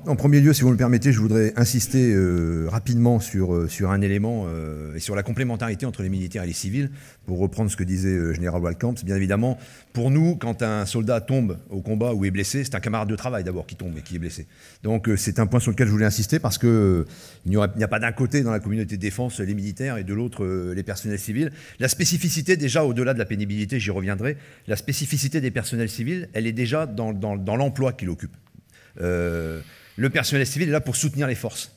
En premier lieu, si vous me le permettez, je voudrais insister rapidement sur un élément et sur la complémentarité entre les militaires et les civils, pour reprendre ce que disait le général Waldkamp. Bien évidemment, pour nous, quand un soldat tombe au combat ou est blessé, c'est un camarade de travail d'abord qui tombe et qui est blessé. Donc c'est un point sur lequel je voulais insister, parce qu'il n'y a pas d'un côté dans la communauté de défense les militaires et de l'autre les personnels civils. La spécificité, déjà au-delà de la pénibilité, j'y reviendrai, la spécificité des personnels civils, elle est déjà dans l'emploi qu'il occupe. Le personnel civil est là pour soutenir les forces.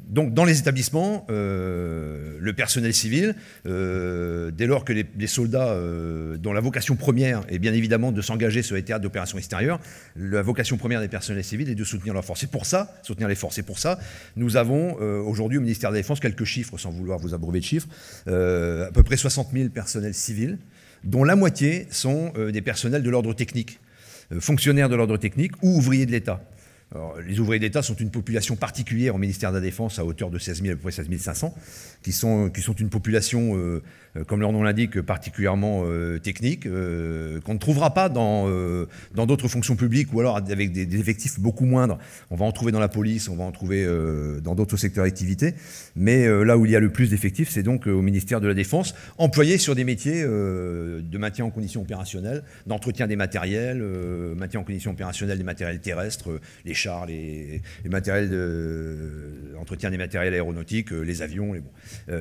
Donc dans les établissements, le personnel civil, dès lors que les soldats dont la vocation première est bien évidemment de s'engager sur les théâtres d'opérations extérieures, la vocation première des personnels civils est de soutenir leurs forces. C'est pour ça, soutenir les forces. C'est pour ça, nous avons aujourd'hui au ministère de la Défense quelques chiffres, sans vouloir vous abreuver de chiffres, à peu près 60 000 personnels civils, dont la moitié sont des personnels de l'ordre technique, fonctionnaires de l'ordre technique ou ouvriers de l'État. Alors, les ouvriers d'État sont une population particulière au ministère de la Défense à hauteur de 16 000, à peu près 16 500, qui sont une population, comme leur nom l'indique, particulièrement technique, qu'on ne trouvera pas dans d'autres fonctions publiques ou alors avec des effectifs beaucoup moindres. On va en trouver dans la police, on va en trouver dans d'autres secteurs d'activité, mais là où il y a le plus d'effectifs, c'est donc au ministère de la Défense, employés sur des métiers de maintien en condition opérationnelle, d'entretien des matériels, maintien en condition opérationnelle des matériels terrestres, les chars, les matériels entretien des matériels aéronautiques, les avions,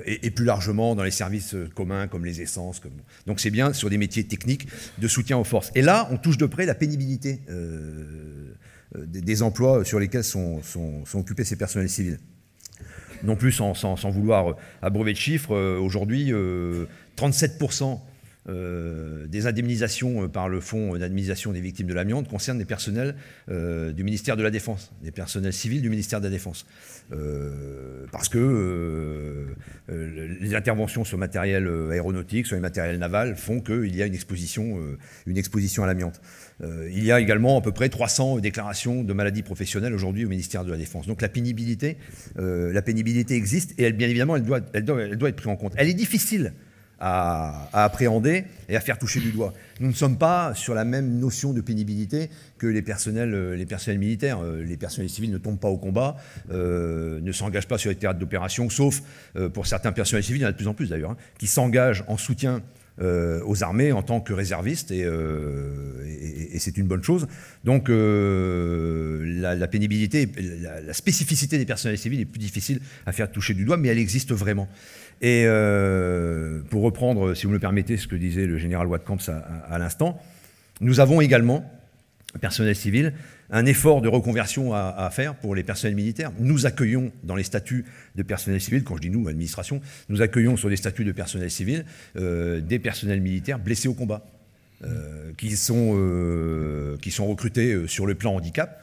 et plus largement dans les services communs comme les essences. Donc c'est bien sur des métiers techniques de soutien aux forces. Et là, on touche de près la pénibilité des emplois sur lesquels sont occupés ces personnels civils. Non plus sans vouloir abreuver de chiffres, aujourd'hui, 37% des indemnisations par le Fonds d'indemnisation des victimes de l'amiante concernent des personnels du ministère de la Défense, des personnels civils du ministère de la Défense. Parce que les interventions sur le matériel aéronautique, sur les matériels navals font qu'il y a une exposition à l'amiante. Il y a également à peu près 300 déclarations de maladies professionnelles aujourd'hui au ministère de la Défense. Donc la pénibilité existe et bien évidemment elle doit être prise en compte. Elle est difficile à appréhender et à faire toucher du doigt. Nous ne sommes pas sur la même notion de pénibilité que les personnels militaires. Les personnels civils ne tombent pas au combat, ne s'engagent pas sur les théâtres d'opération, sauf pour certains personnels civils, il y en a de plus en plus d'ailleurs, qui s'engagent en soutien aux armées en tant que réservistes, et c'est une bonne chose. Donc la pénibilité, la spécificité des personnels civils est plus difficile à faire toucher du doigt, mais elle existe vraiment. Et pour reprendre, si vous me le permettez, ce que disait le général Waldkamp à l'instant, nous avons également, personnel civil, un effort de reconversion à faire pour les personnels militaires. Nous accueillons dans les statuts de personnel civil, quand je dis nous, administration, nous accueillons sur les statuts de personnel civil des personnels militaires blessés au combat, qui sont recrutés sur le plan handicap.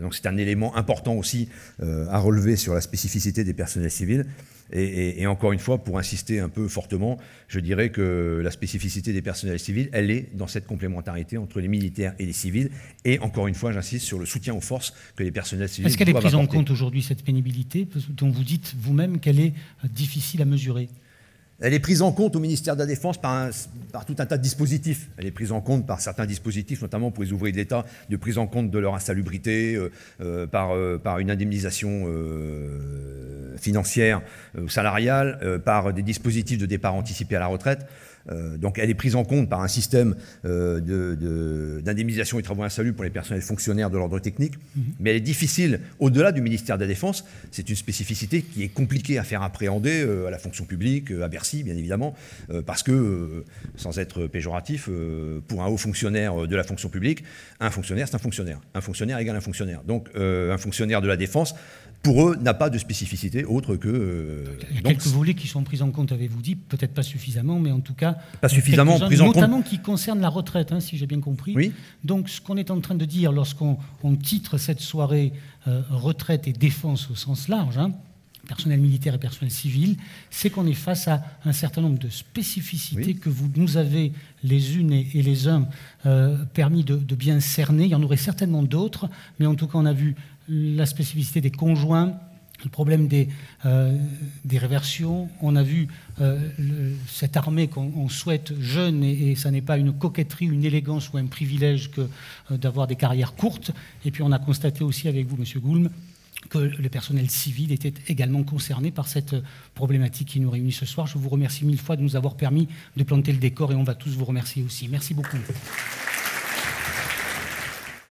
Donc c'est un élément important aussi à relever sur la spécificité des personnels civils. Et encore une fois, pour insister un peu fortement, je dirais que la spécificité des personnels civils, elle est dans cette complémentarité entre les militaires et les civils. Et encore une fois, j'insiste sur le soutien aux forces que les personnels civils doivent apporter. Est-ce qu'elle est prise en compte aujourd'hui, cette pénibilité, dont vous dites vous-même qu'elle est difficile à mesurer ? Elle est prise en compte au ministère de la Défense par tout un tas de dispositifs. Elle est prise en compte par certains dispositifs, notamment pour les ouvriers de l'État, de prise en compte de leur insalubrité, par une indemnisation financière ou salariale, par des dispositifs de départ anticipé à la retraite. Donc elle est prise en compte par un système d'indemnisation et travaux insalubres pour les personnels fonctionnaires de l'ordre technique, mais elle est difficile au-delà du ministère de la Défense. C'est une spécificité qui est compliquée à faire appréhender à la fonction publique, à Bercy bien évidemment, parce que, sans être péjoratif, pour un haut fonctionnaire de la fonction publique, un fonctionnaire c'est un fonctionnaire. Un fonctionnaire égale un fonctionnaire. Donc un fonctionnaire de la Défense, pour eux, n'a pas de spécificité autre que... Il y a quelques volets qui sont pris en compte, avez-vous dit, peut-être pas suffisamment, mais en tout cas... Pas suffisamment pris en compte. Notamment qui concernent la retraite, hein, si j'ai bien compris. Oui. Donc ce qu'on est en train de dire lorsqu'on titre cette soirée retraite et défense au sens large, hein, personnel militaire et personnel civil, c'est qu'on est face à un certain nombre de spécificités que vous nous avez les unes et les uns permis de bien cerner. Il y en aurait certainement d'autres, mais en tout cas on a vu la spécificité des conjoints, le problème des réversions. On a vu cette armée qu'on souhaite jeune, et ça n'est pas une coquetterie, une élégance ou un privilège que d'avoir des carrières courtes. Et puis on a constaté aussi avec vous, Monsieur Goulm, que le personnel civil était également concerné par cette problématique qui nous réunit ce soir. Je vous remercie 1000 fois de nous avoir permis de planter le décor, et on va tous vous remercier aussi. Merci beaucoup.